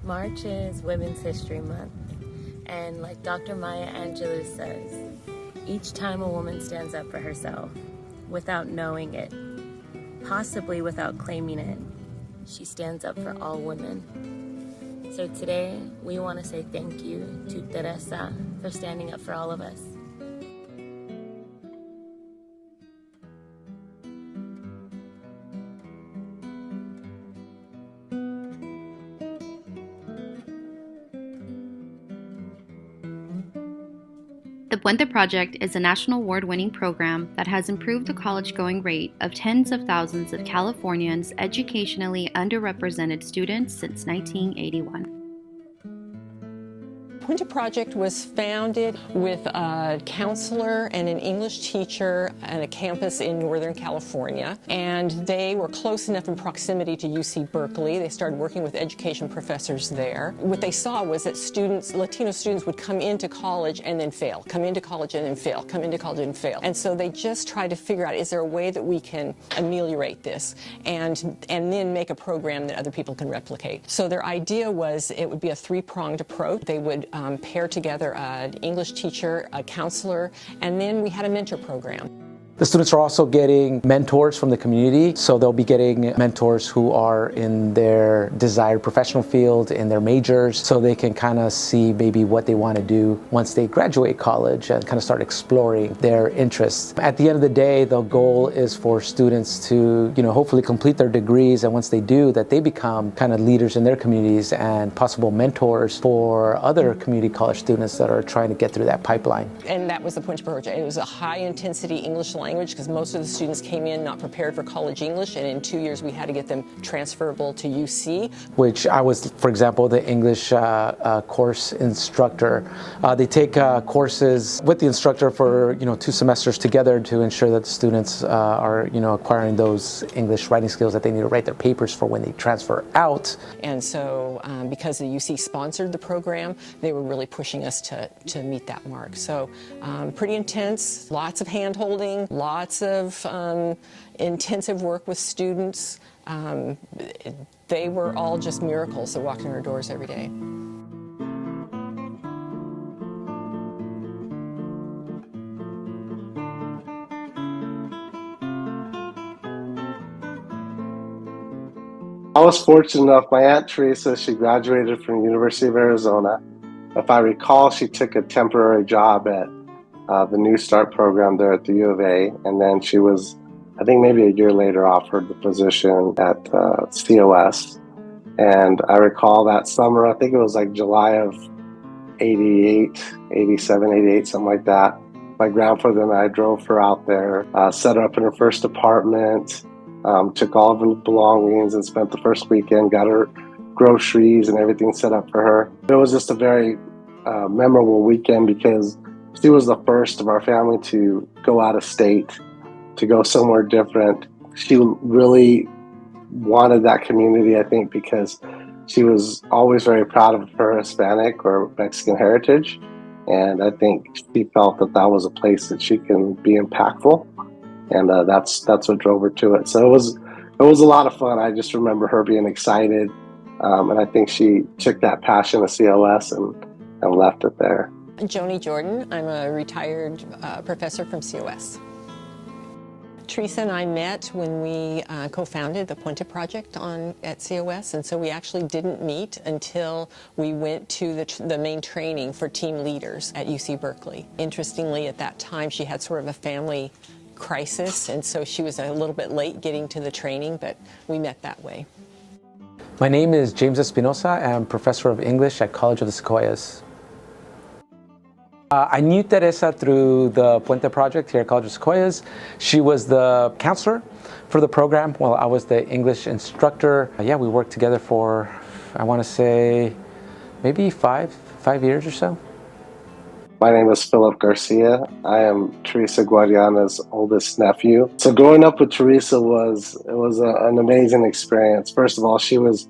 March is Women's History Month, and like Dr. Maya Angelou says, each time a woman stands up for herself without knowing it, possibly without claiming it, she stands up for all women. So today, we want to say thank you to Teresa for standing up for all of us. The Puente Project is a national award-winning program that has improved the college-going rate of tens of thousands of Californians' educationally underrepresented students since 1981. The Puente Project was founded with a counselor and an English teacher at a campus in Northern California, and they were close enough in proximity to UC Berkeley. They started working with education professors there. What they saw was that students, Latino students, would come into college and then fail, come into college and then fail, come into college and fail. And so they just tried to figure out, is there a way that we can ameliorate this and then make a program that other people can replicate? So their idea was it would be a three-pronged approach. They would pair together an English teacher, a counselor, and then we had a mentor program. The students are also getting mentors from the community, so they'll be getting mentors who are in their desired professional field, in their majors, so they can kind of see maybe what they want to do once they graduate college and kind of start exploring their interests. At the end of the day, the goal is for students to, hopefully complete their degrees, and once they do, that they become kind of leaders in their communities and possible mentors for other community college students that are trying to get through that pipeline. And that was the Puente Project. It was a high-intensity English language because most of the students came in not prepared for college English, and in 2 years we had to get them transferable to UC. Which I was, for example, the English course instructor. They take courses with the instructor for 2 semesters together to ensure that the students are acquiring those English writing skills that they need to write their papers for when they transfer out. And so because the UC sponsored the program, they were really pushing us to meet that mark. So pretty intense, lots of hand-holding, lots of intensive work with students. They were all just miracles that walked in our doors every day. I was fortunate enough, my Aunt Teresa, she graduated from the University of Arizona. If I recall, she took a temporary job at the New Start program there at the U of A, and then she was, I think maybe a year later, offered the position at COS. And I recall that summer, I think it was like July of 88, 87, 88, something like that. My grandfather and I drove her out there, set her up in her first apartment, took all of her belongings and spent the first weekend, got her groceries and everything set up for her. It was just a very memorable weekend because she was the first of our family to go out of state, to go somewhere different. She really wanted that community, I think, because she was always very proud of her Hispanic or Mexican heritage. And I think she felt that that was a place that she can be impactful. And that's what drove her to it. So it was a lot of fun. I just remember her being excited. And I think she took that passion of COS and left it there. Joni Jordan. I'm a retired professor from COS. Teresa and I met when we co-founded the Puente Project at COS, and so we actually didn't meet until we went to the main training for team leaders at UC Berkeley. Interestingly, at that time, she had sort of a family crisis, and so she was a little bit late getting to the training, but we met that way. My name is James Espinosa. I'm professor of English at College of the Sequoias. I knew Teresa through the Puente Project here at College of Sequoias. She was the counselor for the program while I was the English instructor. We worked together for, I want to say, maybe five years or so. My name is Philip Garcia. I am Teresa Guadiana's oldest nephew. So growing up with Teresa was an amazing experience. First of all, she was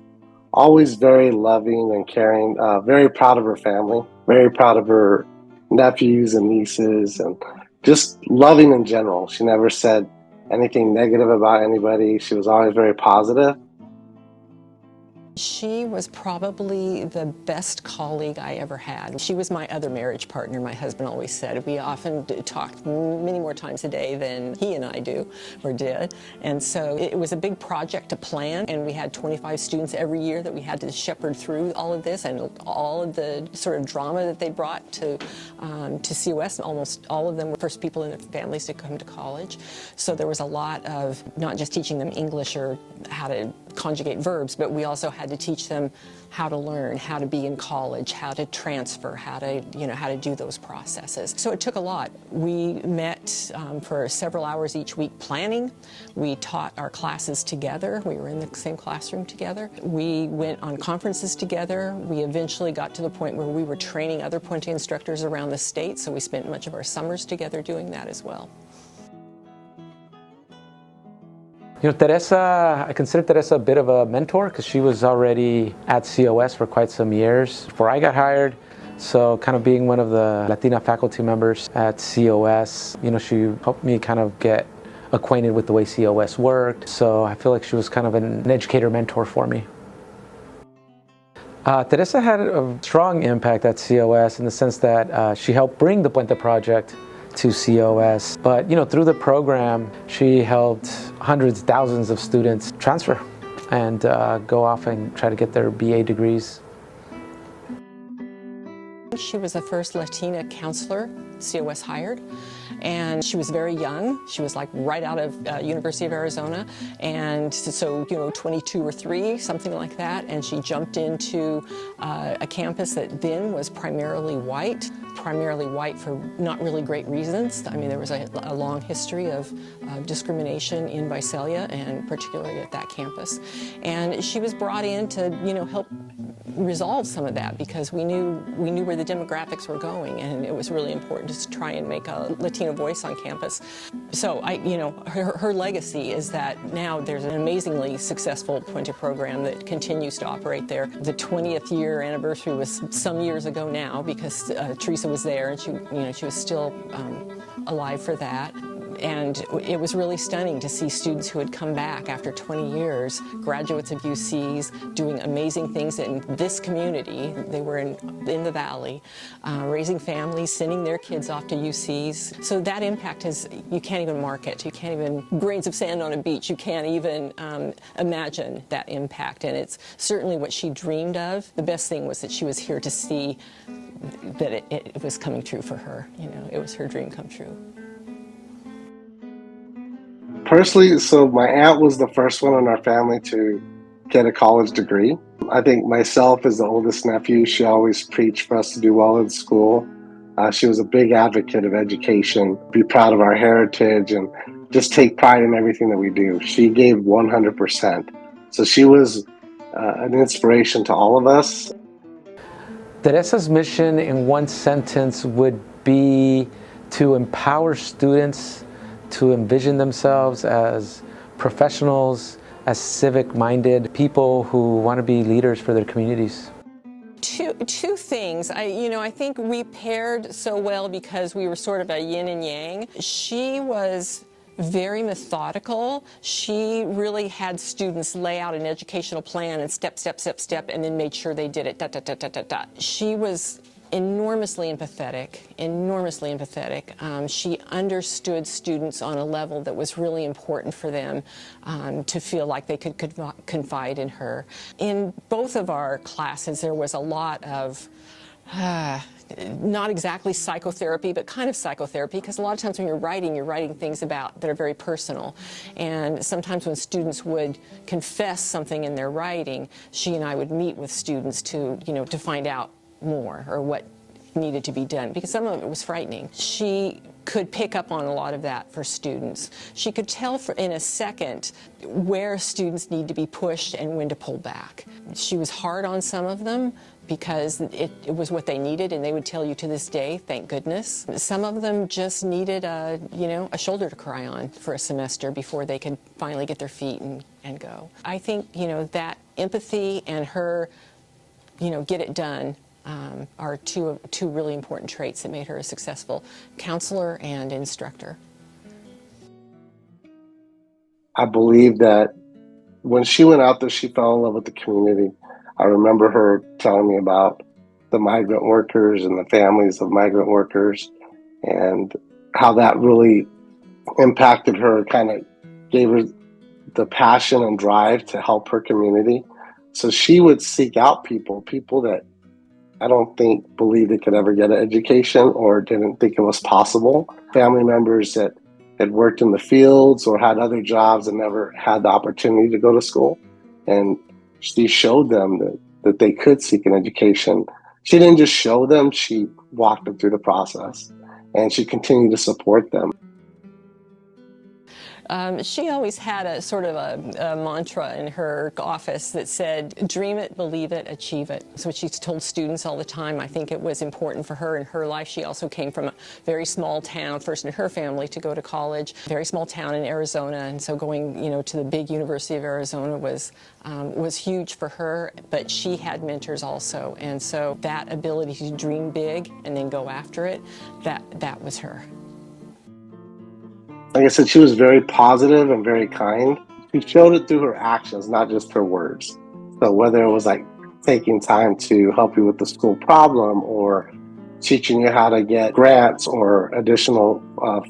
always very loving and caring, very proud of her family, very proud of her nephews and nieces, and just loving in general. She never said anything negative about anybody. She was always very positive. She was probably the best colleague I ever had. She was my other marriage partner, my husband always said. We often talked many more times a day than he and I do, or did. And so it was a big project to plan, and we had 25 students every year that we had to shepherd through all of this and all of the sort of drama that they brought to COS. Almost all of them were first people in their families to come to college. So there was a lot of not just teaching them English or how to conjugate verbs, but we also had to teach them how to learn, how to be in college, how to transfer, how to do those processes. So it took a lot. We met for several hours each week planning. We taught our classes together. We were in the same classroom together. We went on conferences together. We eventually got to the point where we were training other Puente instructors around the state, so we spent much of our summers together doing that as well. Teresa, I consider Teresa a bit of a mentor because she was already at COS for quite some years before I got hired. So kind of being one of the Latina faculty members at COS, she helped me kind of get acquainted with the way COS worked. So I feel like she was kind of an educator mentor for me. Teresa had a strong impact at COS in the sense that she helped bring the Puente project to COS, but through the program she helped hundreds, thousands of students transfer and go off and try to get their BA degrees. She was the first Latina counselor COS hired, and she was very young. She was like right out of University of Arizona, and so 22 or 3, something like that, and she jumped into a campus that then was primarily white for not really great reasons. I mean, there was a long history of discrimination in Visalia, and particularly at that campus, and she was brought in to help resolve some of that, because we knew where the demographics were going, and it was really important to try and make a Latino voice on campus. So her legacy is that now there's an amazingly successful Puente program that continues to operate there. The 20th year anniversary was some years ago now, because Teresa was there, and she was still alive for that. And it was really stunning to see students who had come back after 20 years, graduates of UCs, doing amazing things in this community. They were in the Valley, raising families, sending their kids off to UCs. So that impact you can't even mark it. You can't even, grains of sand on a beach, you can't even imagine that impact. And it's certainly what she dreamed of. The best thing was that she was here to see that it was coming true for her. It was her dream come true. Personally, so my aunt was the first one in our family to get a college degree. I think myself, as the oldest nephew, she always preached for us to do well in school. She was a big advocate of education, be proud of our heritage, and just take pride in everything that we do. She gave 100%. So she was an inspiration to all of us. Teresa's mission in one sentence would be to empower students to envision themselves as professionals, as civic-minded people who want to be leaders for their communities. Two things. I think we paired so well because we were sort of a yin and yang. She was very methodical. She really had students lay out an educational plan and step, and then made sure they did it, She was enormously empathetic. She understood students on a level that was really important for them to feel like they could confide in her. In both of our classes, there was a lot of not exactly psychotherapy, but kind of psychotherapy, because a lot of times when you're writing things that are very personal. And sometimes when students would confess something in their writing, she and I would meet with students to find out more, or what needed to be done, because some of it was frightening. She could pick up on a lot of that for students. She could tell in a second where students need to be pushed and when to pull back. She was hard on some of them because it was what they needed, and they would tell you to this day, thank goodness. Some of them just needed a shoulder to cry on for a semester before they could finally get their feet and go. I think that empathy and her get it done are two really important traits that made her a successful counselor and instructor. I believe that when she went out there, she fell in love with the community. I remember her telling me about the migrant workers and the families of migrant workers and how that really impacted her, kind of gave her the passion and drive to help her community. So she would seek out people that I don't think believed they could ever get an education or didn't think it was possible. Family members that had worked in the fields or had other jobs and never had the opportunity to go to school. And she showed them that they could seek an education. She didn't just show them, she walked them through the process. And she continued to support them. She always had a sort of a mantra in her office that said, dream it, believe it, achieve it. So she told students all the time. I think it was important for her in her life. She also came from a very small town, first in her family to go to college, very small town in Arizona. And so going, to the big University of Arizona was huge for her, but she had mentors also. And so that ability to dream big and then go after it, that was her. Like I said, she was very positive and very kind. She showed it through her actions, not just her words. So whether it was like taking time to help you with the school problem or teaching you how to get grants or additional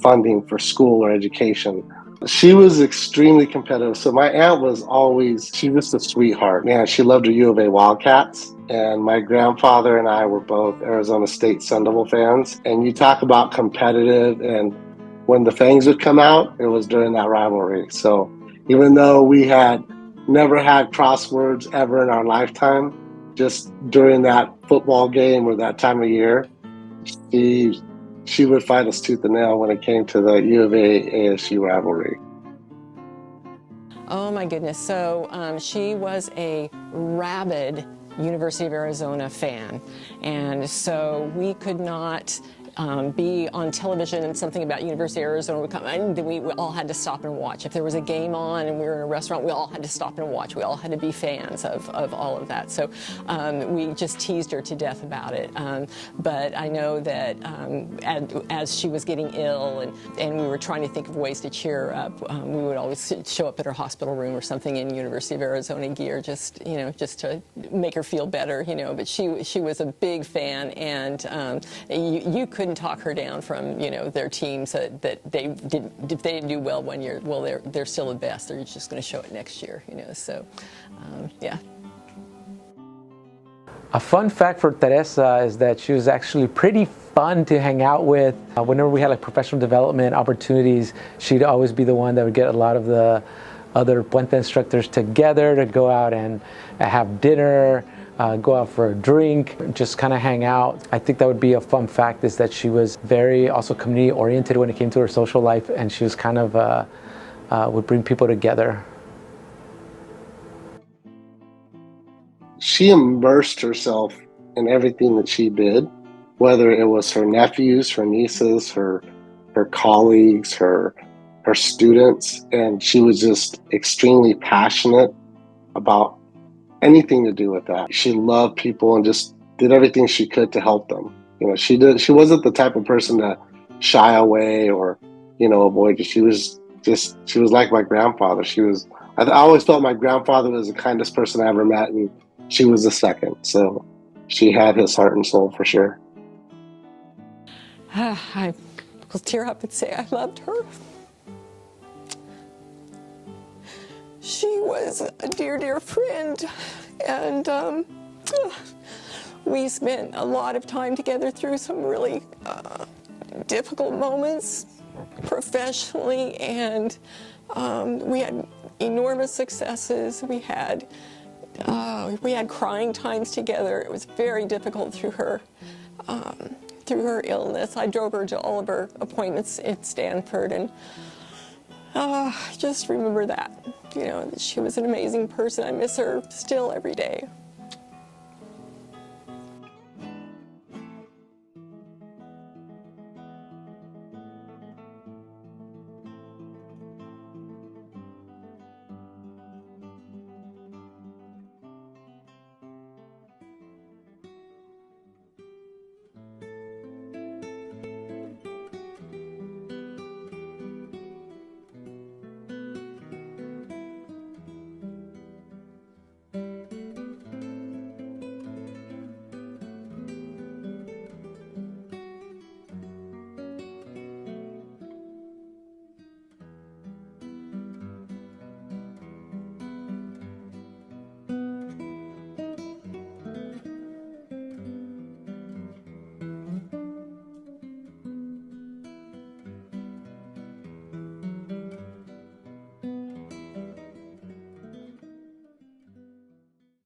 funding for school or education, she was extremely competitive. So my aunt was she was just a sweetheart. Man, she loved her U of A Wildcats. And my grandfather and I were both Arizona State Sun Devil fans. And you talk about competitive, and when the Fangs would come out, it was during that rivalry. So even though we had never had crosswords ever in our lifetime, just during that football game or that time of year, she would fight us tooth and nail when it came to the U of A ASU rivalry. Oh my goodness. So she was a rabid University of Arizona fan. And so we could not be on television and something about University of Arizona would come, and we all had to stop and watch. If there was a game on and we were in a restaurant, we all had to stop and watch. We all had to be fans of all of that. So we just teased her to death about it. But I know that as she was getting ill and we were trying to think of ways to cheer her up, we would always show up at her hospital room or something in University of Arizona gear, just to make her feel better. But she was a big fan, and you couldn't talk her down from their teams that they did. If they didn't do well one year, well they're still the best. They're just going to show it next year. So yeah. A fun fact for Teresa is that she was actually pretty fun to hang out with. Whenever we had like professional development opportunities, she'd always be the one that would get a lot of the other Puente instructors together to go out and have dinner, go out for a drink, just kind of hang out. I think that would be a fun fact, is that she was very also community oriented when it came to her social life, and she was kind of would bring people together. She immersed herself in everything that she did, whether it was her nephews, her nieces, her colleagues, her students, and she was just extremely passionate about anything to do with that. She loved people and just did everything she could to help them. She wasn't the type of person to shy away or avoid it. She was like my grandfather. I always felt my grandfather was the kindest person I ever met, and she was the second. So she had his heart and soul for sure. I will tear up and say I loved her. She was a dear, dear friend, and we spent a lot of time together through some really difficult moments professionally, and we had enormous successes. We had crying times together. It was very difficult through her illness. I drove her to all of her appointments at Stanford, and I just remember that, that she was an amazing person. I miss her still every day.